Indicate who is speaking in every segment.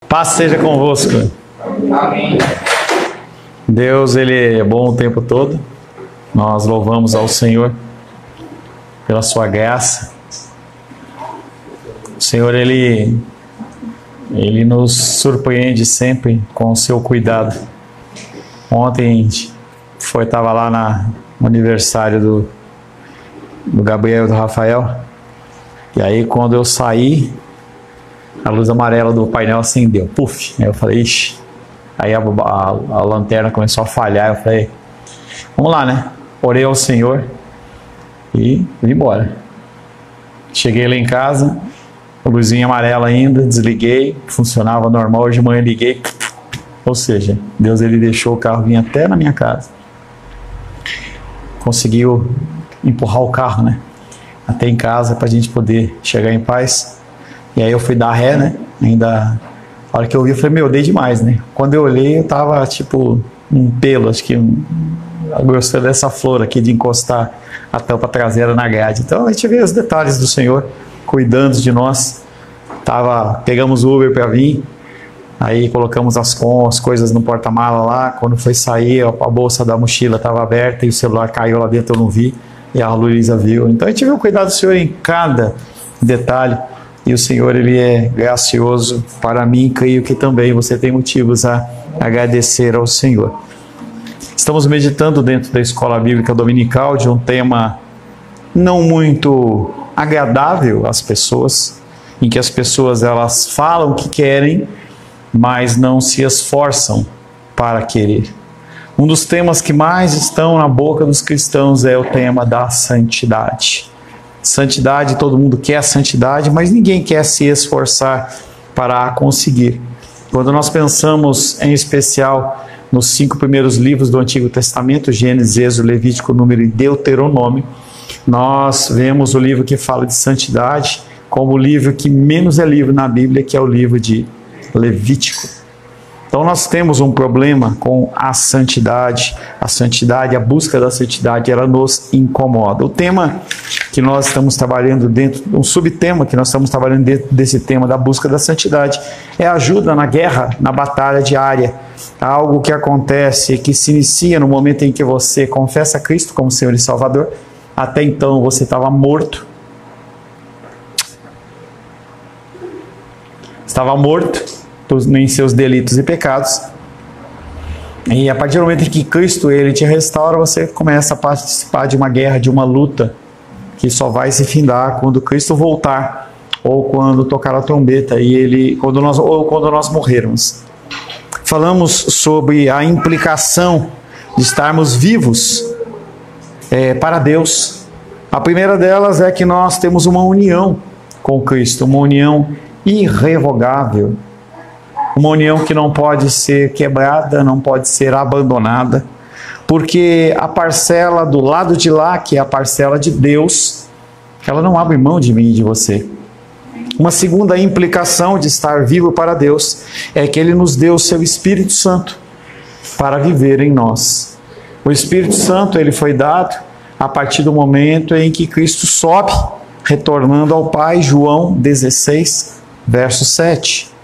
Speaker 1: Paz seja convosco.
Speaker 2: Amém.
Speaker 1: Deus, Ele é bom o tempo todo. Nós louvamos ao Senhor pela sua graça. O Senhor, Ele nos surpreende sempre com o seu cuidado. Ontem estava lá no aniversário do Gabriel e do Rafael. E aí quando eu saí, a luz amarela do painel acendeu. Puf! Aí eu falei, ixi. Aí a lanterna começou a falhar. Eu falei, vamos lá, né? Orei ao Senhor e vim embora. Cheguei lá em casa, a luzinha amarela ainda, desliguei, funcionava normal. Hoje de manhã liguei. Ou seja, Deus, Ele deixou o carro vir até na minha casa. Conseguiu empurrar o carro, né? Até em casa para a gente poder chegar em paz. E aí eu fui dar ré, né? Ainda, a hora que eu vi, eu falei, meu, dei demais, né? Quando eu olhei, eu tava tipo um pelo, acho que eu gostei dessa flor aqui de encostar a tampa traseira na grade. Então a gente vê os detalhes do Senhor cuidando de nós. Pegamos o Uber para vir, aí colocamos as coisas no porta-mala lá. Quando foi sair, a bolsa da mochila estava aberta e o celular caiu lá dentro, eu não vi. E a Luísa viu. Então a gente vê o cuidado do Senhor em cada detalhe. E o Senhor, Ele é gracioso para mim, creio que também você tem motivos a agradecer ao Senhor. Estamos meditando dentro da Escola Bíblica Dominical de um tema não muito agradável às pessoas, em que as pessoas elas falam o que querem, mas não se esforçam para querer. Um dos temas que mais estão na boca dos cristãos é o tema da santidade. Santidade, todo mundo quer santidade, mas ninguém quer se esforçar para a conseguir. Quando nós pensamos, em especial, nos 5 primeiros livros do Antigo Testamento, Gênesis, Êxodo, Levítico, Número e Deuteronômio, nós vemos o livro que fala de santidade como o livro que menos é livro na Bíblia, que é o livro de Levítico. Então nós temos um problema com a santidade, a busca da santidade, ela nos incomoda. O tema que nós estamos trabalhando um subtema que nós estamos trabalhando dentro desse tema da busca da santidade, é a ajuda na guerra, na batalha diária. Algo que acontece, que se inicia no momento em que você confessa a Cristo como Senhor e Salvador. Até então você estava morto. Estava morto em seus delitos e pecados, e a partir do momento em que Cristo Ele te restaura, você começa a participar de uma guerra, de uma luta, que só vai se findar quando Cristo voltar, ou quando tocar a trombeta, quando nós morrermos. Falamos sobre a implicação de estarmos vivos para Deus. A primeira delas é que nós temos uma união com Cristo, uma união irrevogável, uma união que não pode ser quebrada, não pode ser abandonada, porque a parcela do lado de lá, que é a parcela de Deus, ela não abre mão de mim e de você. Uma segunda implicação de estar vivo para Deus é que Ele nos deu o seu Espírito Santo para viver em nós. O Espírito Santo, ele foi dado a partir do momento em que Cristo sobe, retornando ao Pai, João 16, verso 7.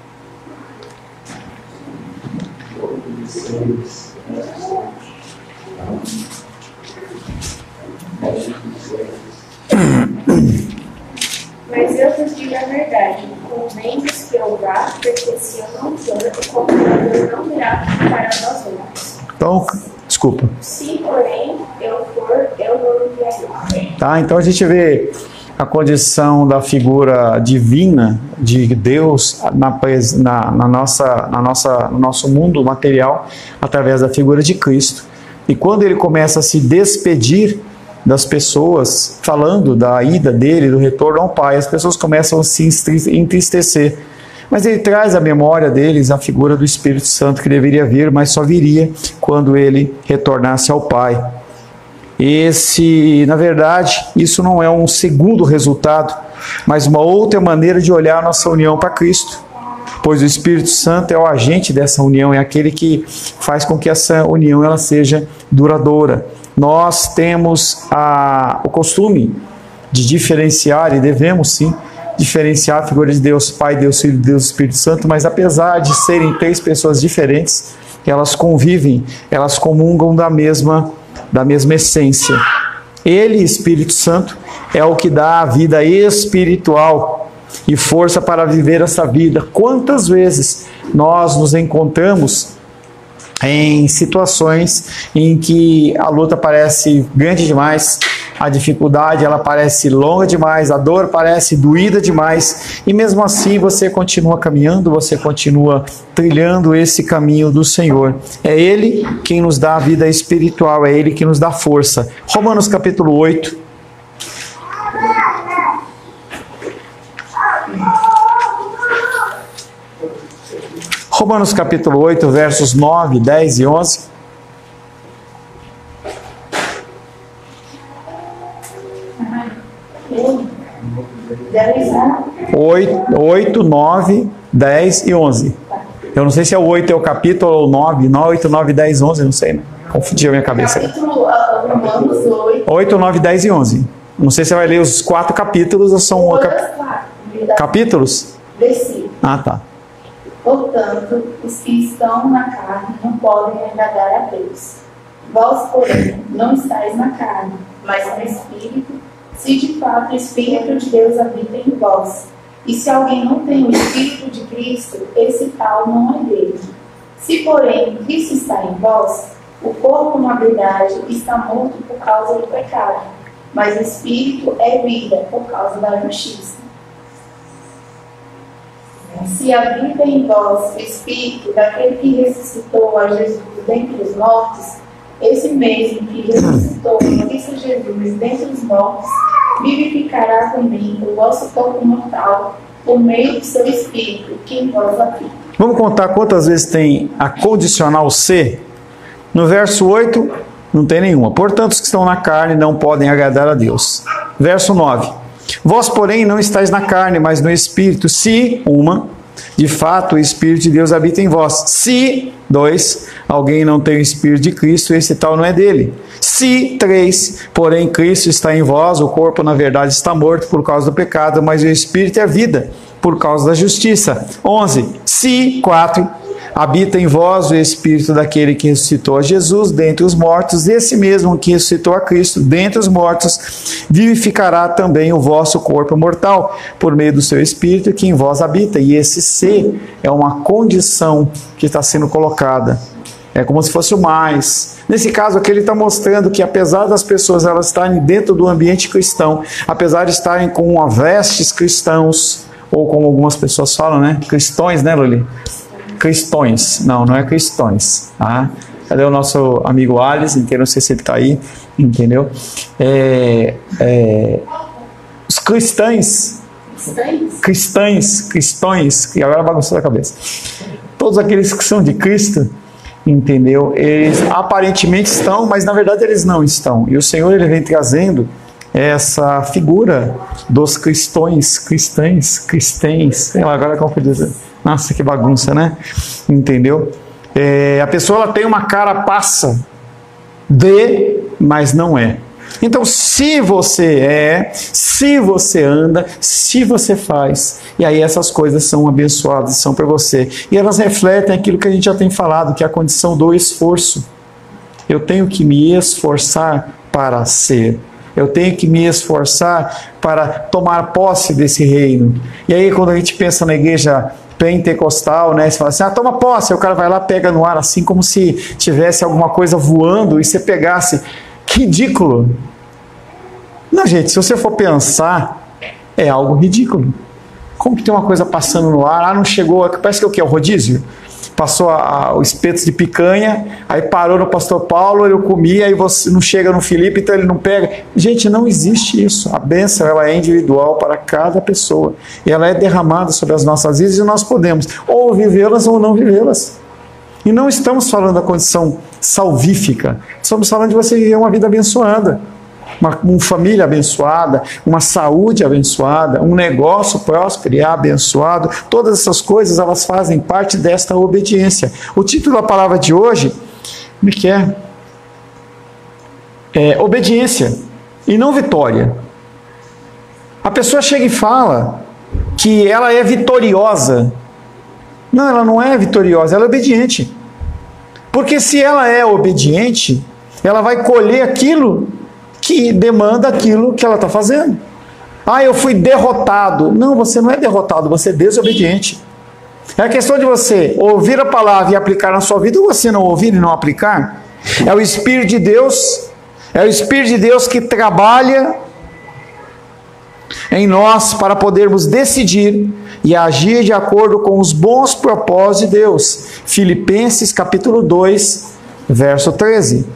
Speaker 3: Mas eu vos digo a verdade, convém-vos que eu vá, porque se eu não for, o Consolador não virá para nós outros.
Speaker 1: Então, desculpa.
Speaker 3: Se, porém, eu for, eu vou enviar.
Speaker 1: Tá, então a gente vê a condição da figura divina de Deus no nosso mundo material através da figura de Cristo. E quando Ele começa a se despedir das pessoas, falando da ida dele, do retorno ao Pai, as pessoas começam a se entristecer. Mas Ele traz à memória deles a figura do Espírito Santo que deveria vir, mas só viria quando Ele retornasse ao Pai. Na verdade, isso não é um segundo resultado, mas uma outra maneira de olhar a nossa união para Cristo. Pois o Espírito Santo é o agente dessa união, é aquele que faz com que essa união ela seja duradoura. Nós temos o costume de diferenciar, e devemos sim, diferenciar a figura de Deus Pai, Deus Filho, Deus Espírito Santo, mas apesar de serem três pessoas diferentes, elas convivem, elas comungam da mesma essência. Ele, Espírito Santo, é o que dá a vida espiritual e força para viver essa vida. Quantas vezes nós nos encontramos em situações em que a luta parece grande demais, a dificuldade ela parece longa demais, a dor parece doída demais, e mesmo assim você continua caminhando, você continua trilhando esse caminho do Senhor. É Ele quem nos dá a vida espiritual, é Ele que nos dá força. Romanos capítulo 8. Romanos capítulo 8, versos 9, 10 e 11. 8, 9, 10 e 11. Eu não sei se é o 8 é o capítulo ou o 9. 8, 9, 10, 11, não sei, né? Confundi a minha cabeça.
Speaker 3: Capítulo Romanos 8.
Speaker 1: 8, 9, 10 e 11. Não sei se você vai ler os 4 capítulos ou são capítulos?
Speaker 3: Versículo.
Speaker 1: Ah, tá.
Speaker 3: Portanto, os que estão na carne não podem agradar a Deus. Vós, porém, não estáis na carne, mas no Espírito, se de fato o Espírito de Deus habita em vós. E se alguém não tem o Espírito de Cristo, esse tal não é dele. Se, porém, Cristo está em vós, o corpo, na verdade, está morto por causa do pecado, mas o Espírito é vida por causa da justiça. Se habita em vós o Espírito daquele que ressuscitou a Jesus dentre os mortos, esse mesmo que ressuscitou Cristo Jesus dentre os mortos, vivificará também o vosso corpo mortal por meio do seu Espírito que em vós habita.
Speaker 1: Vamos contar quantas vezes tem a condicional se? No verso 8, não tem nenhuma. Portanto, os que estão na carne não podem agradar a Deus. Verso 9. Vós, porém, não estáis na carne, mas no Espírito, se, de fato, o Espírito de Deus habita em vós. Se, 2, alguém não tem o Espírito de Cristo, esse tal não é dele. Se, 3, porém, Cristo está em vós, o corpo, na verdade, está morto por causa do pecado, mas o Espírito é vida, por causa da justiça. 11, se, 4, habita em vós o Espírito daquele que ressuscitou a Jesus dentre os mortos, esse mesmo que ressuscitou a Cristo dentre os mortos, vivificará também o vosso corpo mortal, por meio do seu Espírito que em vós habita. E esse ser é uma condição que está sendo colocada. É como se fosse o mais. Nesse caso aqui ele está mostrando que apesar das pessoas elas estarem dentro do ambiente cristão, apesar de estarem com vestes cristãos, ou como algumas pessoas falam, né? Cristões, né, Luli? Cristões. Não, não é cristões. Tá? Cadê o nosso amigo Alice? Entendeu? Não sei se ele está aí. Entendeu? Os cristãos, e agora bagunçou a cabeça. Todos aqueles que são de Cristo, entendeu? Eles aparentemente estão, mas na verdade eles não estão. E o Senhor ele vem trazendo essa figura dos cristãos, sei lá, agora como eu dizer. Nossa, que bagunça, né? Entendeu? A pessoa ela tem uma cara passa de, mas não é. Então, se você se você anda, se você faz, e aí essas coisas são abençoadas, são para você. E elas refletem aquilo que a gente já tem falado, que é a condição do esforço. Eu tenho que me esforçar para ser. Eu tenho que me esforçar para tomar posse desse reino. E aí, quando a gente pensa na igreja pentecostal, né? Você fala assim, toma posse, aí o cara vai lá, pega no ar, assim como se tivesse alguma coisa voando e você pegasse. Que ridículo! Não, gente, se você for pensar, é algo ridículo. Como que tem uma coisa passando no ar? Não chegou, parece que é o quê? O rodízio? Passou o espeto de picanha, aí parou no pastor Paulo, ele comia, aí você não chega no Felipe, então ele não pega. Gente, não existe isso. A bênção ela é individual para cada pessoa. E ela é derramada sobre as nossas vidas e nós podemos ou vivê-las ou não vivê-las. E não estamos falando da condição salvífica, estamos falando de você viver uma vida abençoada. Uma família abençoada, uma saúde abençoada, um negócio próspero e abençoado, todas essas coisas elas fazem parte desta obediência. O título da palavra de hoje, como que é? Obediência e não vitória. A pessoa chega e fala, que ela é vitoriosa. Não, ela não é vitoriosa, ela é obediente. Porque se ela é obediente, ela vai colher aquilo que demanda aquilo que ela está fazendo. Ah, eu fui derrotado. Não, você não é derrotado, você é desobediente. É a questão de você ouvir a palavra e aplicar na sua vida, ou você não ouvir e não aplicar. É o Espírito de Deus, que trabalha em nós para podermos decidir e agir de acordo com os bons propósitos de Deus. Filipenses capítulo 2, verso 13.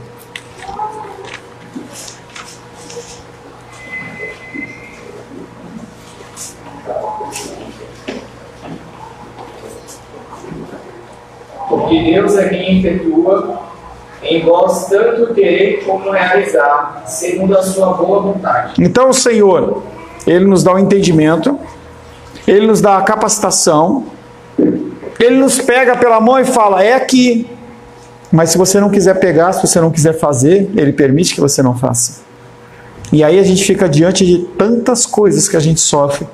Speaker 2: Porque Deus é quem efetua em vós tanto querer como realizar, segundo a sua boa vontade.
Speaker 1: Então o Senhor, Ele nos dá o entendimento, Ele nos dá a capacitação, Ele nos pega pela mão e fala, é aqui. Mas se você não quiser pegar, se você não quiser fazer, Ele permite que você não faça. E aí a gente fica diante de tantas coisas que a gente sofre,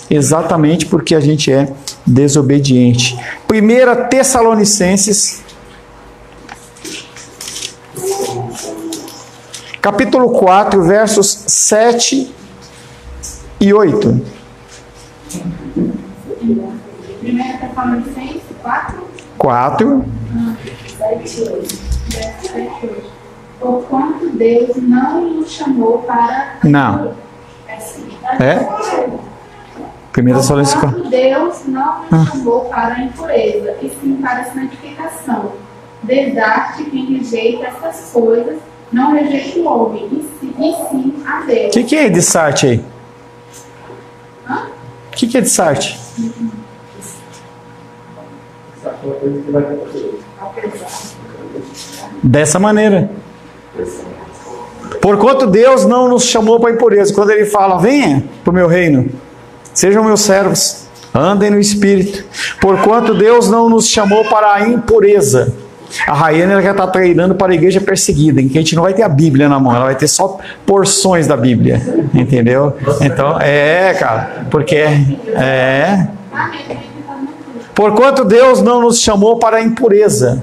Speaker 1: exatamente porque a gente é desobediente. 1 Tessalonicenses, capítulo 4, versos 7 e 8.
Speaker 3: 1 Tessalonicenses 4, 7 e 8. Porquanto Deus não nos chamou para...
Speaker 1: Não. É? 1 Tessalonicenses 4.
Speaker 3: Porquanto Deus não nos chamou para a impureza, e sim para a santificação. Desarte quem rejeita essas coisas, não rejeita o homem, e sim a Deus.
Speaker 1: O que é desarte aí? O que é desarte? Dessa maneira. Porquanto Deus não nos chamou para a impureza. Quando Ele fala, venha para o meu reino, sejam meus servos, andem no Espírito. Porquanto Deus não nos chamou para a impureza. A Raiane já está treinando para a igreja perseguida, em que a gente não vai ter a Bíblia na mão, ela vai ter só porções da Bíblia, entendeu? Então, cara, porque porquanto Deus não nos chamou para a impureza,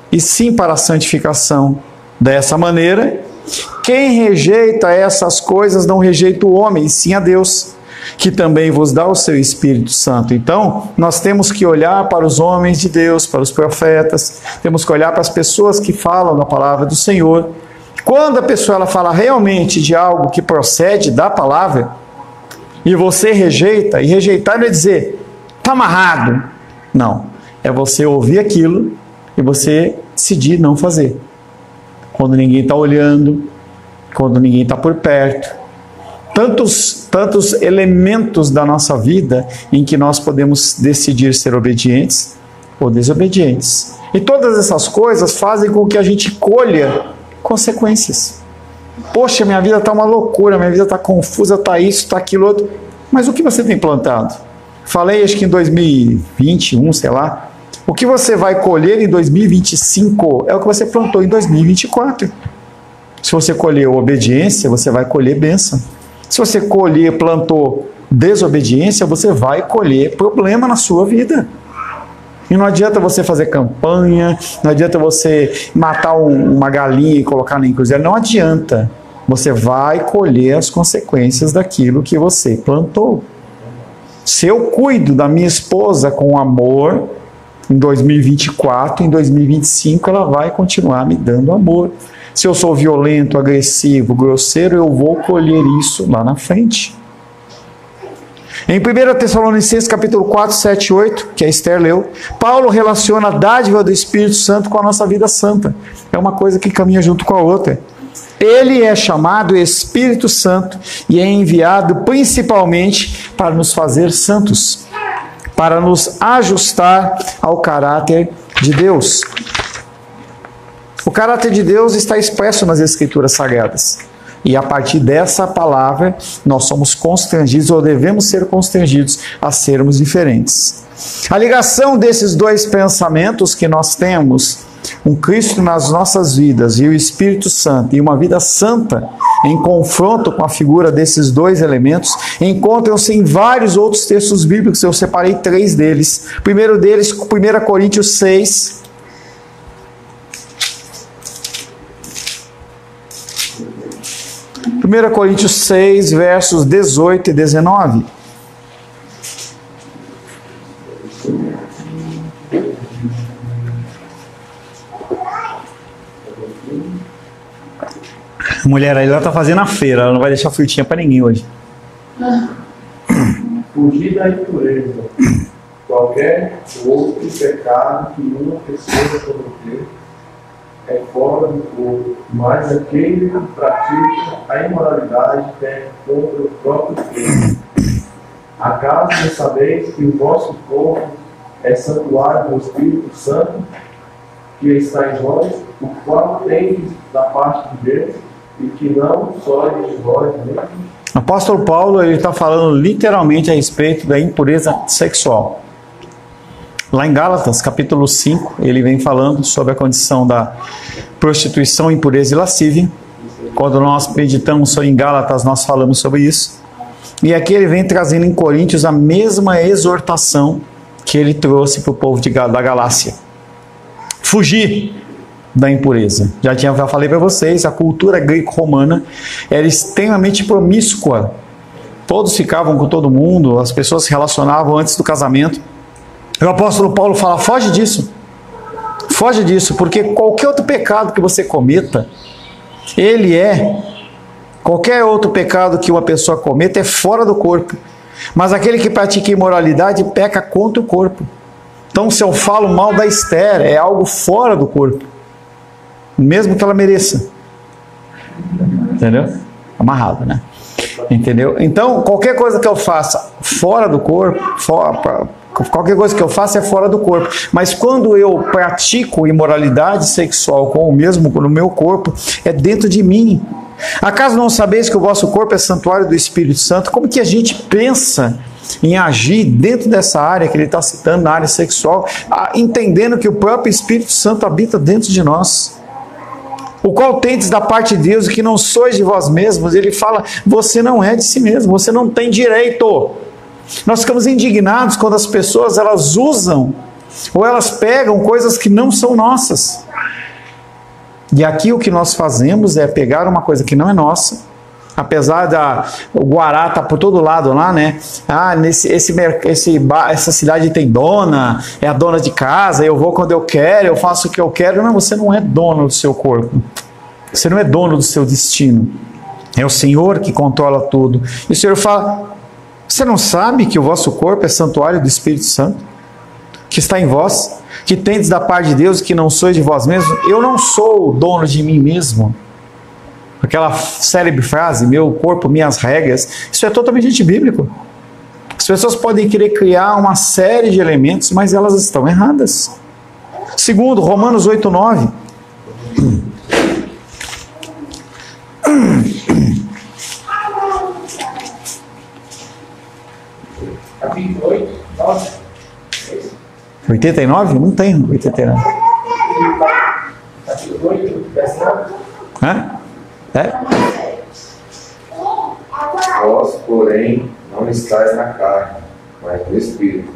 Speaker 1: e sim para a santificação. Dessa maneira, quem rejeita essas coisas não rejeita o homem, e sim a Deus, que também vos dá o seu Espírito Santo. Então, nós temos que olhar para os homens de Deus, para os profetas, temos que olhar para as pessoas que falam da palavra do Senhor. Quando a pessoa ela fala realmente de algo que procede da palavra, e você rejeita, e rejeitar não é dizer, está amarrado. Não, é você ouvir aquilo e você decidir não fazer. Quando ninguém está olhando, quando ninguém está por perto. Tantos elementos da nossa vida em que nós podemos decidir ser obedientes ou desobedientes. E todas essas coisas fazem com que a gente colha consequências. Poxa, minha vida está uma loucura, minha vida está confusa, está isso, está aquilo outro. Mas o que você tem plantado? Falei, acho que em 2021, sei lá. O que você vai colher em 2025 é o que você plantou em 2024. Se você colheu obediência, você vai colher bênção. Se você plantou desobediência, você vai colher problema na sua vida. E não adianta você fazer campanha, não adianta você matar uma galinha e colocar na encruzilhada, não adianta. Você vai colher as consequências daquilo que você plantou. Se eu cuido da minha esposa com amor, em 2024, em 2025 ela vai continuar me dando amor. Se eu sou violento, agressivo, grosseiro, eu vou colher isso lá na frente. Em 1 Tessalonicenses capítulo 4, 7 e 8, que a Esther leu, Paulo relaciona a dádiva do Espírito Santo com a nossa vida santa. É uma coisa que caminha junto com a outra. Ele é chamado Espírito Santo e é enviado principalmente para nos fazer santos, para nos ajustar ao caráter de Deus. O caráter de Deus está expresso nas Escrituras Sagradas. E a partir dessa palavra, nós somos constrangidos, ou devemos ser constrangidos, a sermos diferentes. A ligação desses dois pensamentos que nós temos, um Cristo nas nossas vidas e o Espírito Santo, e uma vida santa, em confronto com a figura desses dois elementos, encontram-se em vários outros textos bíblicos. Eu separei 3 deles. O primeiro deles, 1 Coríntios 6. 1 Coríntios 6, versos 18 e 19. A mulher aí, ela está fazendo a feira, ela não vai deixar frutinha para ninguém hoje.
Speaker 4: Fugir da impureza. Qualquer outro pecado que uma pessoa cometer é fora do corpo, mas aquele que pratica a imoralidade peca contra o próprio corpo. Acaso não sabeis que o vosso corpo é santuário do Espírito Santo, que está em vós, o qual tendes da parte de Deus, e que não sois de vós mesmos?
Speaker 1: O apóstolo Paulo está falando literalmente a respeito da impureza sexual. Lá em Gálatas, capítulo 5, ele vem falando sobre a condição da prostituição, impureza e lascívia. Quando nós meditamos em Gálatas, nós falamos sobre isso. E aqui ele vem trazendo em Coríntios a mesma exortação que ele trouxe para o povo da Galácia. Fugir da impureza. Já falei para vocês, a cultura greco-romana era extremamente promíscua. Todos ficavam com todo mundo, as pessoas se relacionavam antes do casamento. O apóstolo Paulo fala, foge disso, porque qualquer outro pecado que você cometa, qualquer outro pecado que uma pessoa cometa é fora do corpo, mas aquele que pratica imoralidade peca contra o corpo. Então, se eu falo mal da Esther, é algo fora do corpo, mesmo que ela mereça, entendeu? Amarrado, né? Entendeu? Então, qualquer coisa que eu faça fora do corpo, qualquer coisa que eu faça é fora do corpo. Mas quando eu pratico imoralidade sexual no meu corpo, é dentro de mim. Acaso não sabeis que o vosso corpo é santuário do Espírito Santo? Como que a gente pensa em agir dentro dessa área que ele está citando, na área sexual, entendendo que o próprio Espírito Santo habita dentro de nós? O qual tendes da parte de Deus e que não sois de vós mesmos. Ele fala, você não é de si mesmo, você não tem direito. Nós ficamos indignados quando as pessoas elas usam ou elas pegam coisas que não são nossas. E aqui o que nós fazemos é pegar uma coisa que não é nossa, apesar o Guará tá por todo lado lá, né? Essa cidade tem dona, é a dona de casa, eu vou quando eu quero, eu faço o que eu quero. Não, você não é dono do seu corpo. Você não é dono do seu destino. É o Senhor que controla tudo. E o Senhor fala, você não sabe que o vosso corpo é santuário do Espírito Santo, que está em vós, que tendes da parte de Deus e que não sois de vós mesmos? Eu não sou o dono de mim mesmo. Aquela célebre frase, meu corpo, minhas regras, isso é totalmente antibíblico. As pessoas podem querer criar uma série de elementos, mas elas estão erradas. Segundo, Romanos 8:9.
Speaker 2: Capítulo 8, 9.
Speaker 1: 89? Não tem 89.
Speaker 2: Capítulo 8, verso 9.
Speaker 1: Hã? É?
Speaker 4: Vós, porém, não estáis na carne, mas no Espírito,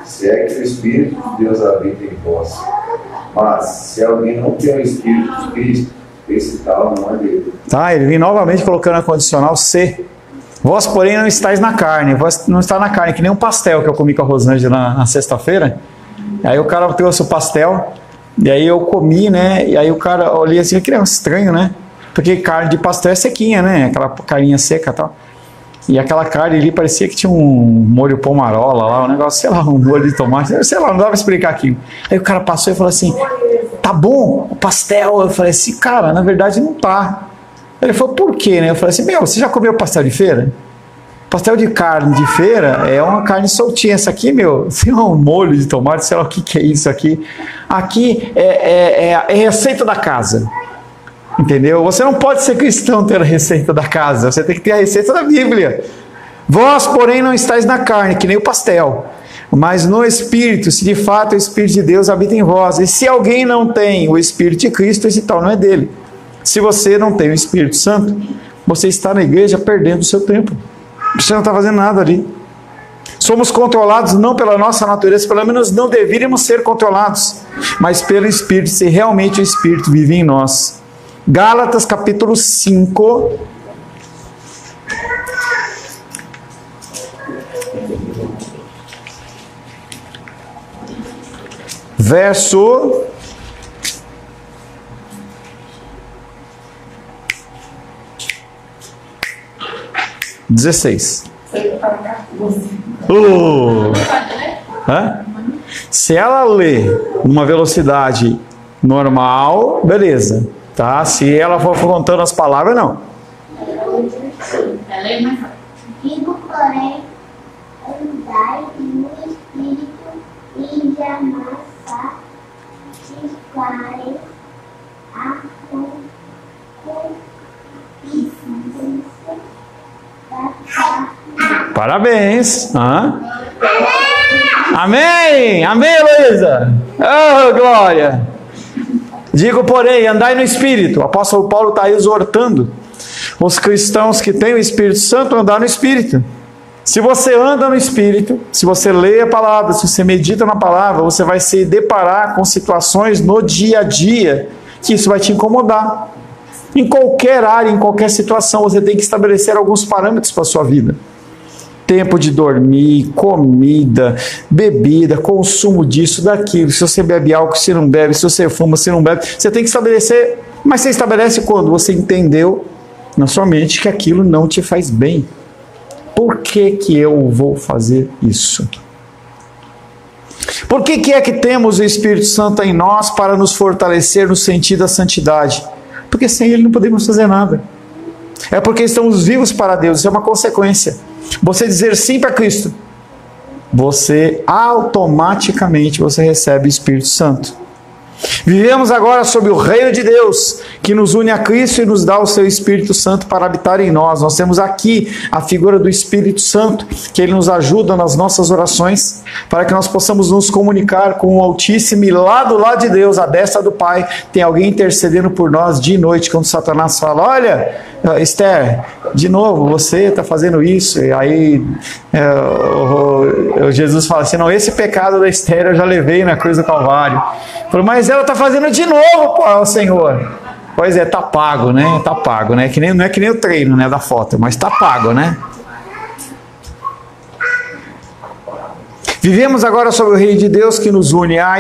Speaker 4: se é que o Espírito de Deus habita em vós. Mas, se alguém não tem o Espírito de Cristo, esse tal não é dele.
Speaker 1: Tá, ele vem novamente colocando a condicional C. Vós, porém, não estáis na carne. Vós não está na carne, que nem um pastel que eu comi com a Rosângela na sexta-feira. Aí o cara trouxe o pastel, e aí eu comi, né? E aí o cara olhei assim, que é estranho, né? Porque carne de pastel é sequinha, né? Aquela carinha seca e tal. E aquela carne ali parecia que tinha um molho pomarola lá, um negócio, sei lá, um molho de tomate, sei lá, não dava pra explicar aquilo. Aí o cara passou e falou assim, tá bom o pastel? Eu falei assim, cara, na verdade não tá. Ele falou, por quê, né? Eu falei assim, você já comeu pastel de feira? Pastel de carne de feira é uma carne soltinha. Essa aqui, tem um molho de tomate, sei lá o que é isso aqui. Aqui é receita da casa. Entendeu? Você não pode ser cristão ter a receita da casa, você tem que ter a receita da Bíblia. Vós, porém, não estáis na carne, que nem o pastel, mas no Espírito, se de fato o Espírito de Deus habita em vós. E se alguém não tem o Espírito de Cristo, esse tal não é dele. Se você não tem o Espírito Santo, você está na igreja perdendo o seu tempo. Você não está fazendo nada ali. Somos controlados não pela nossa natureza, pelo menos não deveríamos ser controlados, mas pelo Espírito, se realmente o Espírito vive em nós. Gálatas capítulo 5, verso 16. Se ela lê numa velocidade normal, beleza, tá? Se ela for contando as palavras, não.
Speaker 3: Ela é mais rápida.
Speaker 5: Digo, porém, andai no Espírito e jamais satisfareis a concupiscência da carne.
Speaker 1: Parabéns. Amém. Amém, Heloísa. Oh, glória. Digo, porém, andai no Espírito. O apóstolo Paulo está aí exortando os cristãos que têm o Espírito Santo a andar no Espírito. Se você anda no Espírito, se você lê a palavra, se você medita na palavra, você vai se deparar com situações no dia a dia que isso vai te incomodar. Em qualquer área, em qualquer situação, você tem que estabelecer alguns parâmetros para a sua vida. Tempo de dormir, comida, bebida, consumo disso, daquilo. Se você bebe álcool, se não bebe. Se você fuma, se não bebe. Você tem que estabelecer. Mas você estabelece quando você entendeu na sua mente que aquilo não te faz bem. Por que eu vou fazer isso? Por que é que temos o Espírito Santo em nós para nos fortalecer no sentido da santidade? Porque sem Ele não podemos fazer nada. É porque estamos vivos para Deus, isso é uma consequência. Você dizer sim para Cristo, você automaticamente recebe o Espírito Santo. Vivemos agora sob o reino de Deus, que nos une a Cristo e nos dá o seu Espírito Santo para habitar em nós. Nós temos aqui a figura do Espírito Santo, que Ele nos ajuda nas nossas orações, para que nós possamos nos comunicar com o Altíssimo, e lá do lado de Deus, à destra do Pai, tem alguém intercedendo por nós de noite, quando Satanás fala, olha, Esther, de novo, você está fazendo isso, e aí Jesus fala assim, não, esse pecado da Esther eu já levei na cruz do Calvário. Mas ela está fazendo de novo, pô, Senhor. Pois é, tá pago, né? Tá pago, né? Não é que nem o treino, né, da foto, mas tá pago, né? Vivemos agora sob o reino de Deus, que nos une a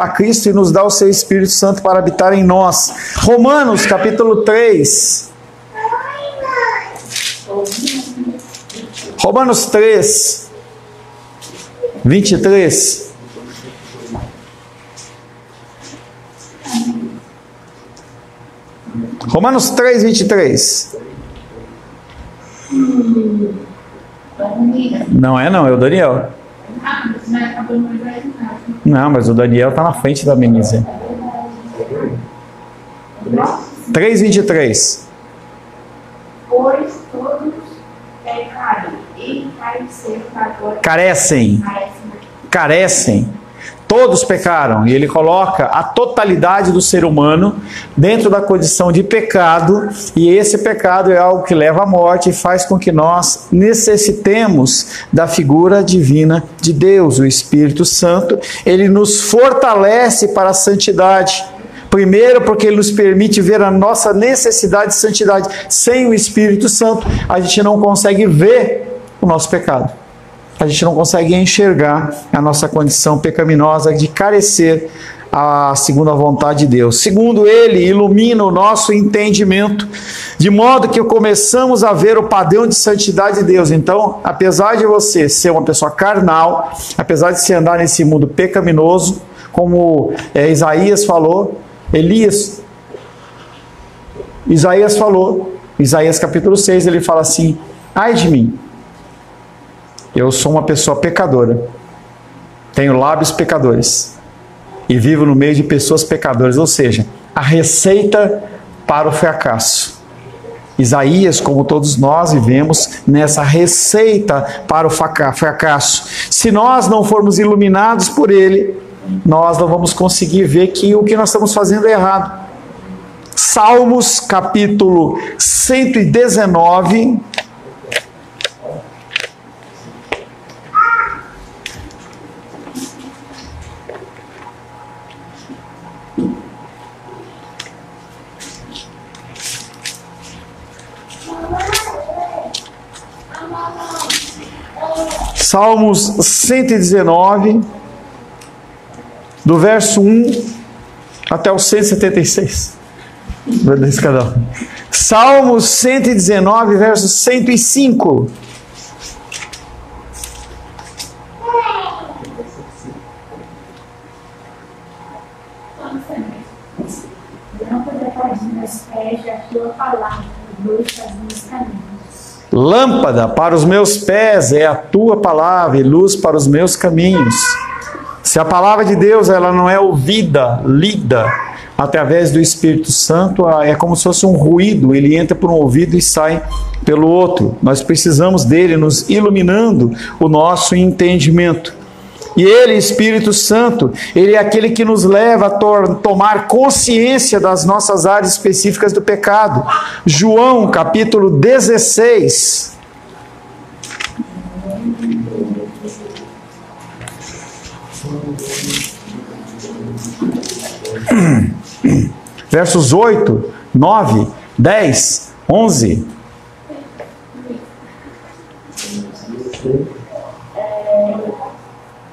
Speaker 1: Cristo e nos dá o seu Espírito Santo para habitar em nós. Romanos capítulo 3. Romanos 3, 23. Romanos 3, 23. Não, é o Daniel. Não, mas o Daniel está na frente da Menise. 3, 23.
Speaker 3: Pois todos pecaram e
Speaker 1: carecem. Todos pecaram, e ele coloca a totalidade do ser humano dentro da condição de pecado, e esse pecado é algo que leva à morte e faz com que nós necessitemos da figura divina de Deus, o Espírito Santo. Ele nos fortalece para a santidade. Primeiro, porque ele nos permite ver a nossa necessidade de santidade. Sem o Espírito Santo, a gente não consegue ver o nosso pecado. A gente não consegue enxergar a nossa condição pecaminosa de carecer segundo a vontade de Deus. Segundo, Ele ilumina o nosso entendimento, de modo que começamos a ver o padrão de santidade de Deus. Então, apesar de você ser uma pessoa carnal, apesar de você andar nesse mundo pecaminoso, como Isaías falou, Isaías falou, Isaías capítulo 6, ele fala assim, ai de mim, eu sou uma pessoa pecadora, tenho lábios pecadores e vivo no meio de pessoas pecadoras, ou seja, a receita para o fracasso. Isaías, como todos nós, vivemos nessa receita para o fracasso. Se nós não formos iluminados por ele, nós não vamos conseguir ver que o que nós estamos fazendo é errado. Salmos, capítulo 119. Salmos 119, do verso 1 até o 176. Salmos 119, verso 105.
Speaker 5: Lâmpada para os meus pés, a tua palavra, luz para os meus caminhos.
Speaker 1: Lâmpada para os meus pés é a tua palavra e luz para os meus caminhos. Se a palavra de Deus ela não é ouvida, lida através do Espírito Santo, é como se fosse um ruído, ele entra por um ouvido e sai pelo outro. Nós precisamos dele nos iluminando o nosso entendimento. E ele, Espírito Santo, ele é aquele que nos leva a tomar consciência das nossas áreas específicas do pecado. João, capítulo 16. Versos 8, 9, 10, 11.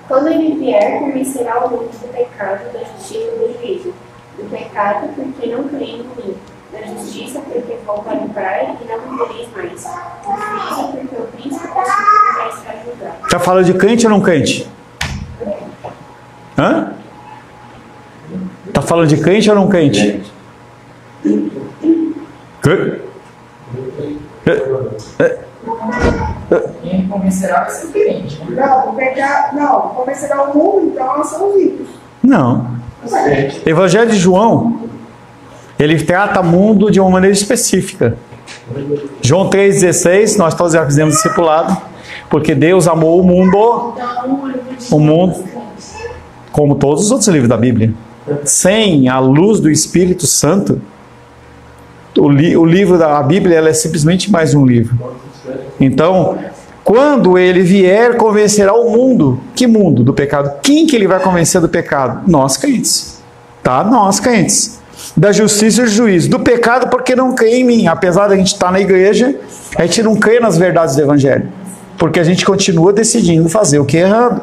Speaker 3: Quando ele vier, convencerá o mundo do pecado, da justiça e do juízo. Do pecado, porque não creem em mim. Da justiça, porque vou para o praia e não me vereis mais. Do juízo, porque o príncipe da justiça já está julgado.
Speaker 1: Está falando de crente ou não crente? Hã? Está falando de crente ou não crente?
Speaker 2: Quem convencerá vai ser diferente. Né?
Speaker 6: Não, o pecado, não, convencerá o mundo, então nós somos ricos.
Speaker 1: Não. O Evangelho de João, ele trata o mundo de uma maneira específica. João 3,16, nós todos já fizemos discipulado, porque Deus amou o mundo, como todos os outros livros da Bíblia. Sem a luz do Espírito Santo, o livro da Bíblia ela é simplesmente mais um livro. Então, quando ele vier, convencerá o mundo. Que mundo? Do pecado. Quem que ele vai convencer do pecado? Nós crentes. Tá? Nós crentes. Da justiça e do juízo. Do pecado porque não crê em mim. Apesar de a gente estar na igreja, a gente não crê nas verdades do Evangelho. Porque a gente continua decidindo fazer o que é errado.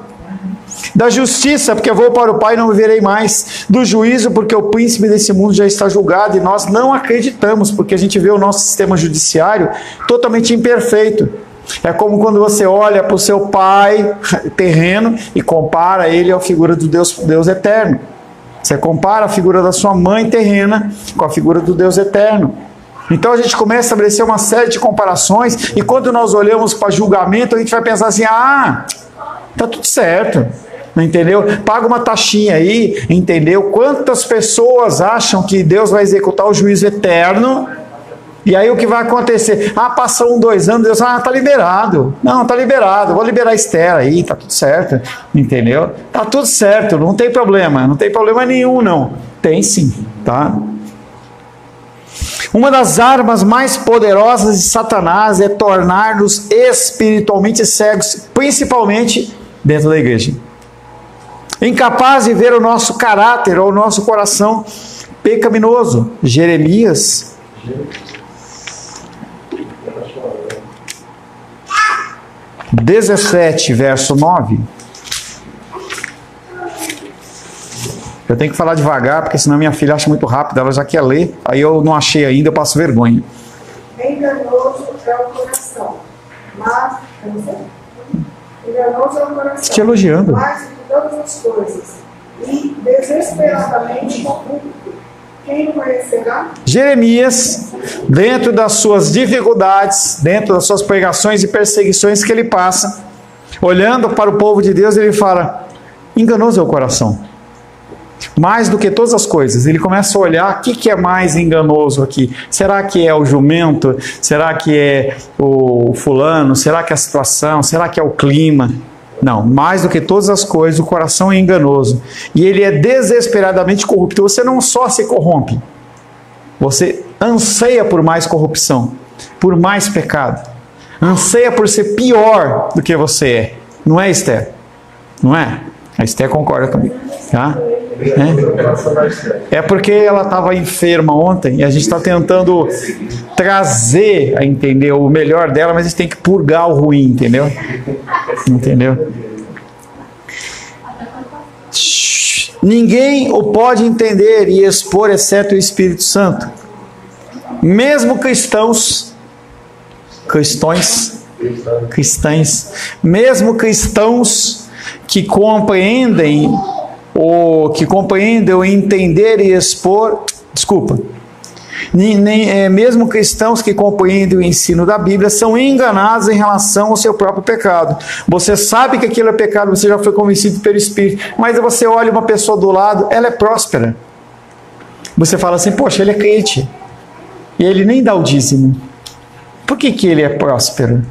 Speaker 1: Da justiça, porque eu vou para o Pai e não me verei mais. Do juízo, porque o príncipe desse mundo já está julgado e nós não acreditamos, porque a gente vê o nosso sistema judiciário totalmente imperfeito. É como quando você olha para o seu pai terreno e compara ele à figura do Deus eterno. Você compara a figura da sua mãe terrena com a figura do Deus eterno. Então a gente começa a estabelecer uma série de comparações e quando nós olhamos para julgamento, a gente vai pensar assim, tá tudo certo. Entendeu? Paga uma taxinha aí, entendeu? Quantas pessoas acham que Deus vai executar o juízo eterno? E aí o que vai acontecer? Passam 2 anos, Deus, tá liberado. Não, tá liberado, vou liberar a Esther aí, tá tudo certo. Entendeu? Tá tudo certo, não tem problema nenhum, não. Tem sim, tá? Uma das armas mais poderosas de Satanás é tornar-nos espiritualmente cegos, principalmente dentro da igreja. Incapaz de ver o nosso caráter ou o nosso coração pecaminoso. Jeremias 17, verso 9. Eu tenho que falar devagar, porque senão minha filha acha muito rápido, ela já quer ler, aí eu não achei ainda, eu passo vergonha.
Speaker 6: Enganoso é o coração, mas... Enganoso é o coração.
Speaker 1: Te elogiando.
Speaker 6: Mais do que todas as coisas. E desesperadamente corrupto. Quem o conhecerá?
Speaker 1: Jeremias, dentro das suas dificuldades, dentro das suas pregações e perseguições que ele passa, olhando para o povo de Deus, ele fala, enganoso é o coração. Mais do que todas as coisas, ele começa a olhar o que é mais enganoso aqui. Será que é o jumento? Será que é o fulano? Será que é a situação? Será que é o clima? Não, mais do que todas as coisas, o coração é enganoso. E ele é desesperadamente corrupto. Você não só se corrompe, Você anseia por mais corrupção, por mais pecado. Anseia por ser pior do que você é. Não é, Esther? Não é? A Esther concorda comigo. Tá? É porque ela estava enferma ontem e a gente está tentando trazer a entender o melhor dela, mas a gente tem que purgar o ruim, entendeu? Entendeu? Ninguém o pode entender e expor exceto o Espírito Santo. Mesmo cristãos, mesmo cristãos que compreendem ou entender e expor, mesmo cristãos que compreendem o ensino da Bíblia são enganados em relação ao seu próprio pecado. Você sabe que aquilo é pecado, você já foi convencido pelo Espírito, mas você olha uma pessoa do lado, ela é próspera. Você fala assim, poxa, ele é crente, e ele nem dá o dízimo. Por que ele é próspero?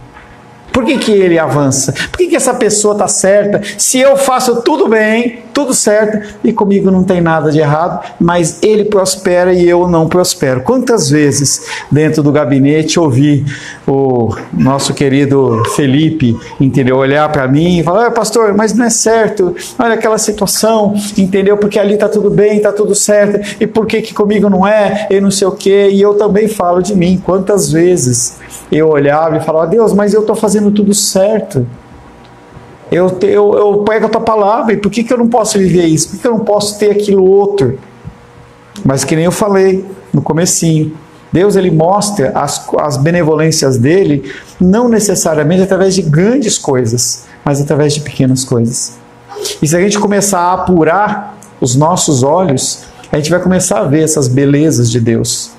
Speaker 1: Por que ele avança? Por que essa pessoa está certa? Se eu faço tudo bem, tudo certo, e comigo não tem nada de errado, mas ele prospera e eu não prospero. Quantas vezes dentro do gabinete ouvi o nosso querido Felipe, entendeu, olhar para mim e falar, pastor, mas não é certo, olha aquela situação, entendeu, porque ali está tudo bem, está tudo certo, e por que comigo não é, e não sei o quê, e eu também falo de mim. Quantas vezes eu olhava e falava, Deus, mas eu estou fazendo tudo certo. Eu pego a tua palavra, e por que eu não posso viver isso? Por que eu não posso ter aquilo outro? Mas que nem eu falei no comecinho, Deus ele mostra as benevolências dele, não necessariamente através de grandes coisas, mas através de pequenas coisas. E se a gente começar a apurar os nossos olhos, a gente vai começar a ver essas belezas de Deus.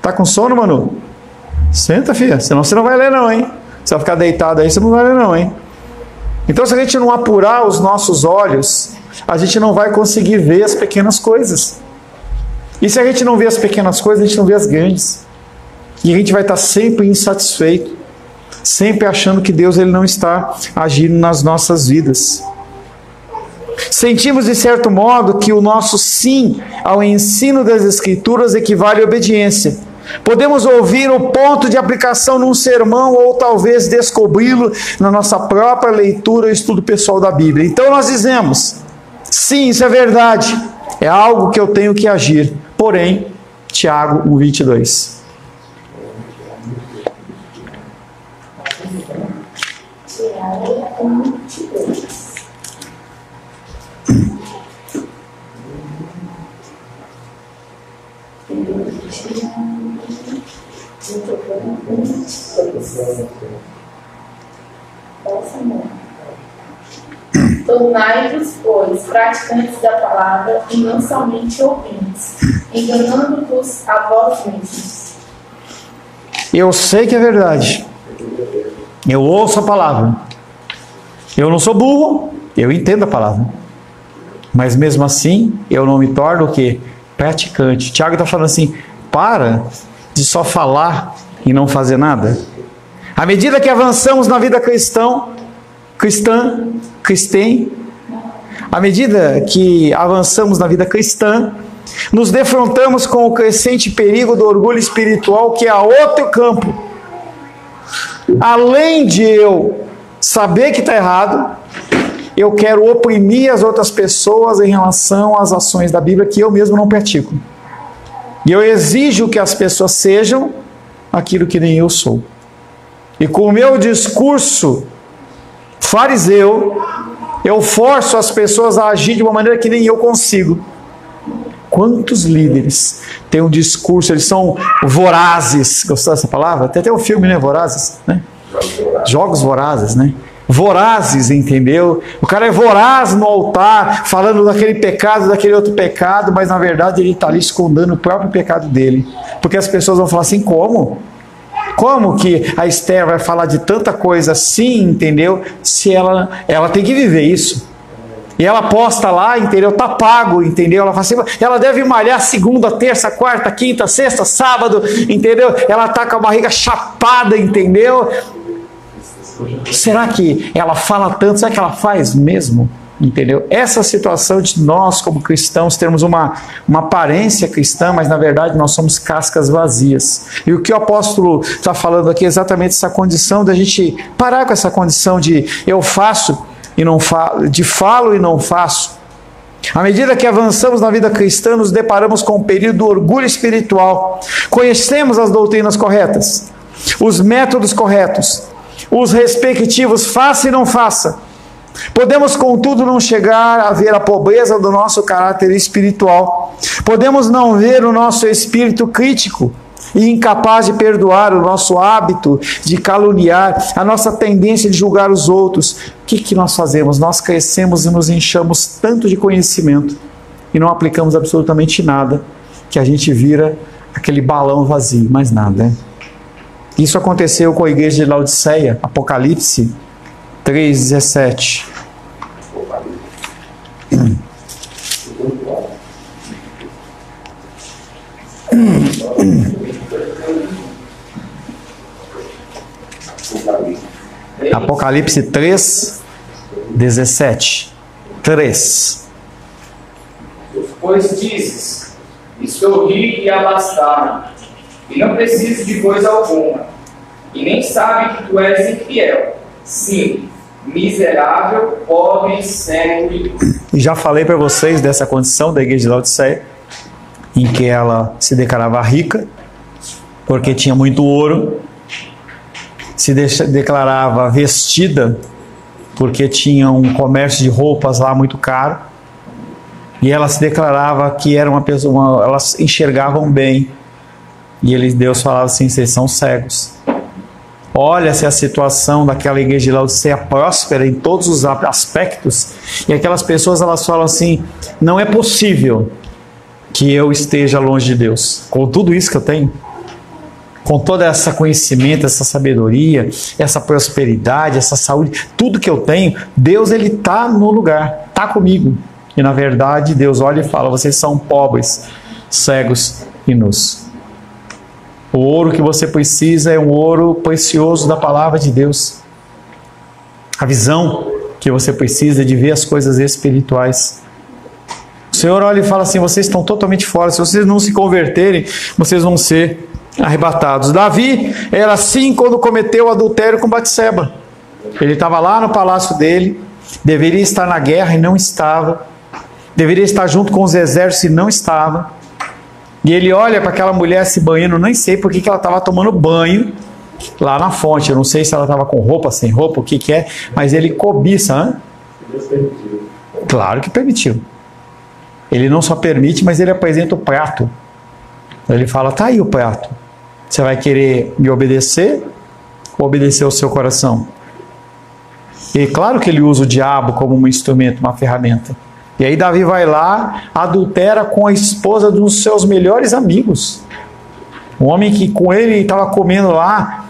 Speaker 1: Tá com sono, Manu? Senta, filha, senão você não vai ler não, hein? Você vai ficar deitado aí, você não vai ler não, hein? Então, se a gente não apurar os nossos olhos, a gente não vai conseguir ver as pequenas coisas. E se a gente não vê as pequenas coisas, a gente não vê as grandes. E a gente vai estar sempre insatisfeito, sempre achando que Deus ele não está agindo nas nossas vidas. Sentimos, de certo modo, que o nosso sim ao ensino das Escrituras equivale à obediência. Podemos ouvir o ponto de aplicação num sermão ou talvez descobri-lo na nossa própria leitura ou estudo pessoal da Bíblia. Então nós dizemos, sim, isso é verdade, é algo que eu tenho que agir. Porém, Tiago 1:22.
Speaker 3: Tiago 1:22. Tornai-vos, pois, praticantes da palavra e não somente ouvintes, enganando-vos a vós mesmos.
Speaker 1: Eu sei que é verdade. Eu ouço a palavra. Eu não sou burro, eu entendo a palavra. Mas mesmo assim, eu não me torno o quê? Praticante. Tiago está falando assim, para de só falar e não fazer nada. À medida que avançamos na vida cristã, à medida que avançamos na vida cristã, nos defrontamos com o crescente perigo do orgulho espiritual, que é outro campo. Além de eu saber que está errado, eu quero oprimir as outras pessoas em relação às ações da Bíblia que eu mesmo não pratico. E eu exijo que as pessoas sejam aquilo que nem eu sou. E com o meu discurso fariseu, eu forço as pessoas a agir de uma maneira que nem eu consigo. Quantos líderes têm um discurso, eles são vorazes, gostou dessa palavra? Tem até um filme, né, Vorazes, né? Jogos Vorazes, né? Vorazes, entendeu? O cara é voraz no altar, falando daquele pecado, daquele outro pecado, mas na verdade ele está ali escondendo o próprio pecado dele. Porque as pessoas vão falar assim, como? Como que a Esther vai falar de tanta coisa assim, entendeu? Se ela tem que viver isso. E ela posta lá, entendeu? Tá pago, entendeu? Ela fala assim, ela deve malhar segunda, terça, quarta, quinta, sexta, sábado, entendeu? Ela tá com a barriga chapada, entendeu? Será que ela fala tanto? Será que ela faz mesmo? Entendeu? Essa situação de nós, como cristãos, termos uma aparência cristã, mas na verdade nós somos cascas vazias. E o que o apóstolo está falando aqui é exatamente essa condição da gente parar com essa condição de eu faço e não falo, de falo e não faço. À medida que avançamos na vida cristã, nos deparamos com um período do orgulho espiritual. Conhecemos as doutrinas corretas, os métodos corretos, os respectivos faça e não faça. Podemos, contudo, não chegar a ver a pobreza do nosso caráter espiritual. Podemos não ver o nosso espírito crítico e incapaz de perdoar, o nosso hábito de caluniar, a nossa tendência de julgar os outros. O que nós fazemos? Nós crescemos e nos enchemos tanto de conhecimento e não aplicamos absolutamente nada, que a gente vira aquele balão vazio, mais nada. Isso aconteceu com a igreja de Laodiceia, Apocalipse 3:17. Apocalipse 3:17. 3.
Speaker 2: Pois dizes, estou rico e abastado, e não preciso de coisa alguma, e nem sabe que tu és infiel. Sim, miserável, pobre, cego e nu.
Speaker 1: Já falei para vocês dessa condição da igreja de Laodiceia, em que ela se declarava rica, porque tinha muito ouro, se declarava vestida, porque tinha um comércio de roupas lá muito caro, e ela se declarava que era uma pessoa, elas enxergavam bem, e Deus falava assim, vocês são cegos. Olha-se a situação daquela igreja de Laodiceia próspera em todos os aspectos, e aquelas pessoas elas falam assim, não é possível que eu esteja longe de Deus, com tudo isso que eu tenho, com todo esse conhecimento, essa sabedoria, essa prosperidade, essa saúde, tudo que eu tenho, Deus ele está no lugar, está comigo. E na verdade Deus olha e fala, vocês são pobres, cegos e nus. O ouro que você precisa é um ouro precioso da palavra de Deus. A visão que você precisa é de ver as coisas espirituais. O Senhor olha e fala assim, vocês estão totalmente fora, se vocês não se converterem, vocês vão ser arrebatados. Davi era assim quando cometeu o adultério com Batseba. Ele estava lá no palácio dele, deveria estar na guerra e não estava, deveria estar junto com os exércitos e não estava. E ele olha para aquela mulher se banhando, nem sei por que ela estava tomando banho lá na fonte. Eu não sei se ela estava com roupa, sem roupa, o que é, mas ele cobiça. Hein?
Speaker 4: Deus permitiu.
Speaker 1: Claro que permitiu. Ele não só permite, mas ele apresenta o prato. Ele fala, tá aí o prato. Você vai querer me obedecer ou obedecer ao seu coração? E claro que ele usa o diabo como um instrumento, uma ferramenta. E aí Davi vai lá, adultera com a esposa de um dos seus melhores amigos. Um homem que com ele estava comendo lá,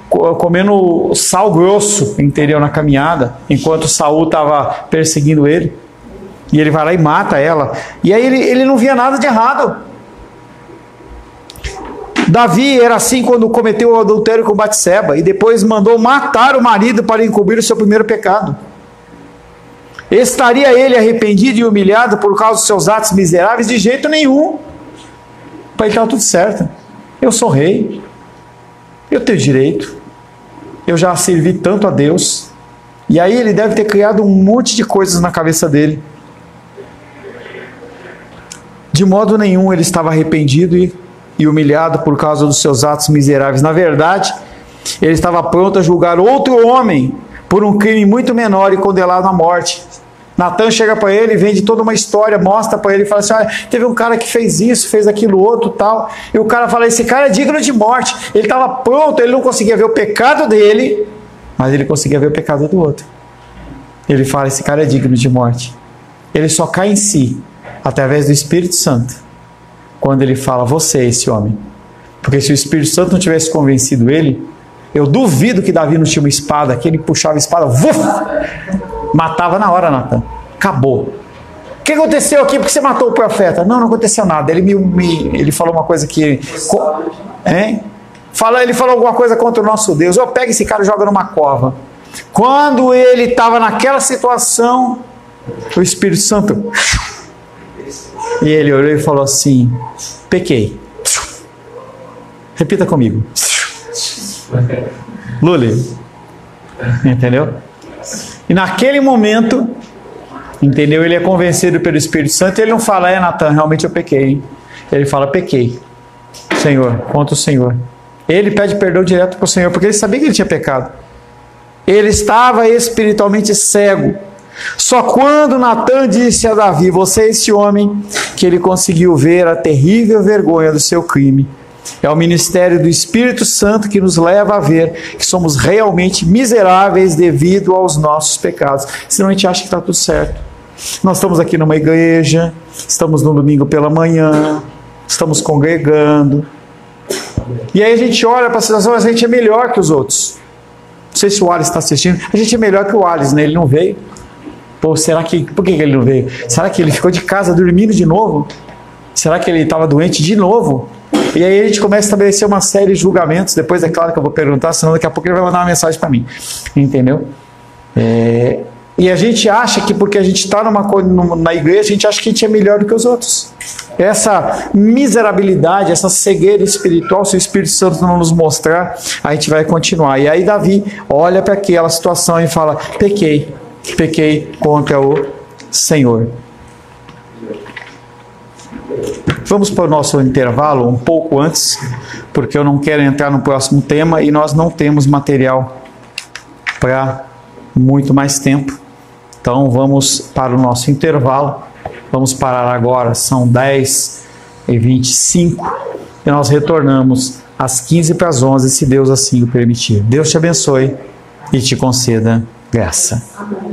Speaker 1: comendo sal grosso, entendeu, na caminhada, enquanto Saul estava perseguindo ele. E ele vai lá e mata ela. E aí ele não via nada de errado. Davi era assim quando cometeu o adultério com Batseba e depois mandou matar o marido para encobrir o seu primeiro pecado. Estaria ele arrependido e humilhado por causa dos seus atos miseráveis? De jeito nenhum. Para ele estava tudo certo. Eu sou rei. Eu tenho direito. Eu já servi tanto a Deus. E aí ele deve ter criado um monte de coisas na cabeça dele. De modo nenhum ele estava arrependido e humilhado por causa dos seus atos miseráveis. Na verdade, ele estava pronto a julgar outro homem por um crime muito menor e condenado à morte. Natan chega para ele, vende toda uma história, mostra para ele e fala assim, olha, teve um cara que fez isso, fez aquilo outro, tal. E o cara fala, esse cara é digno de morte. Ele estava pronto, ele não conseguia ver o pecado dele, mas ele conseguia ver o pecado do outro. Ele fala, esse cara é digno de morte. Ele só cai em si, através do Espírito Santo, quando ele fala, você é esse homem. Porque se o Espírito Santo não tivesse convencido ele, eu duvido que Davi não tinha uma espada, que ele puxava a espada, matava na hora, Natan. Acabou. O que aconteceu aqui? Porque você matou o profeta? Não, não aconteceu nada. Ele falou uma coisa que... Ele falou alguma coisa contra o nosso Deus. Eu pego esse cara e jogo numa cova. Quando ele estava naquela situação, o Espírito Santo. E ele olhou e falou assim: pequei. Repita comigo. Luli. Entendeu? E naquele momento, entendeu? Ele é convencido pelo Espírito Santo e ele não fala: Natan, realmente eu pequei, hein? Ele fala: pequei, Senhor, contra o Senhor. Ele pede perdão direto para o Senhor, porque ele sabia que ele tinha pecado. Ele estava espiritualmente cego. Só quando Natan disse a Davi: você é esse homem, que ele conseguiu ver a terrível vergonha do seu crime. É o ministério do Espírito Santo que nos leva a ver que somos realmente miseráveis devido aos nossos pecados. Senão a gente acha que está tudo certo. Nós estamos aqui numa igreja, estamos no domingo pela manhã, estamos congregando. E aí a gente olha para a situação, a gente é melhor que os outros. Não sei se o Alice está assistindo. A gente é melhor que o Alice, né? Ele não veio. Pô, por que ele não veio? Será que ele ficou de casa dormindo de novo? Será que ele estava doente de novo? E aí a gente começa a estabelecer uma série de julgamentos. Depois é claro que eu vou perguntar, senão daqui a pouco ele vai mandar uma mensagem para mim. Entendeu? E a gente acha que porque a gente está na igreja, a gente acha que a gente é melhor do que os outros. Essa miserabilidade, essa cegueira espiritual, se o Espírito Santo não nos mostrar, a gente vai continuar. E aí Davi olha para aquela situação e fala: pequei contra o Senhor. Vamos para o nosso intervalo um pouco antes, porque eu não quero entrar no próximo tema e nós não temos material para muito mais tempo. Então vamos para o nosso intervalo. Vamos parar agora, são 10h25 e nós retornamos às 11h15, se Deus assim o permitir. Deus te abençoe e te conceda graça.
Speaker 6: Amém.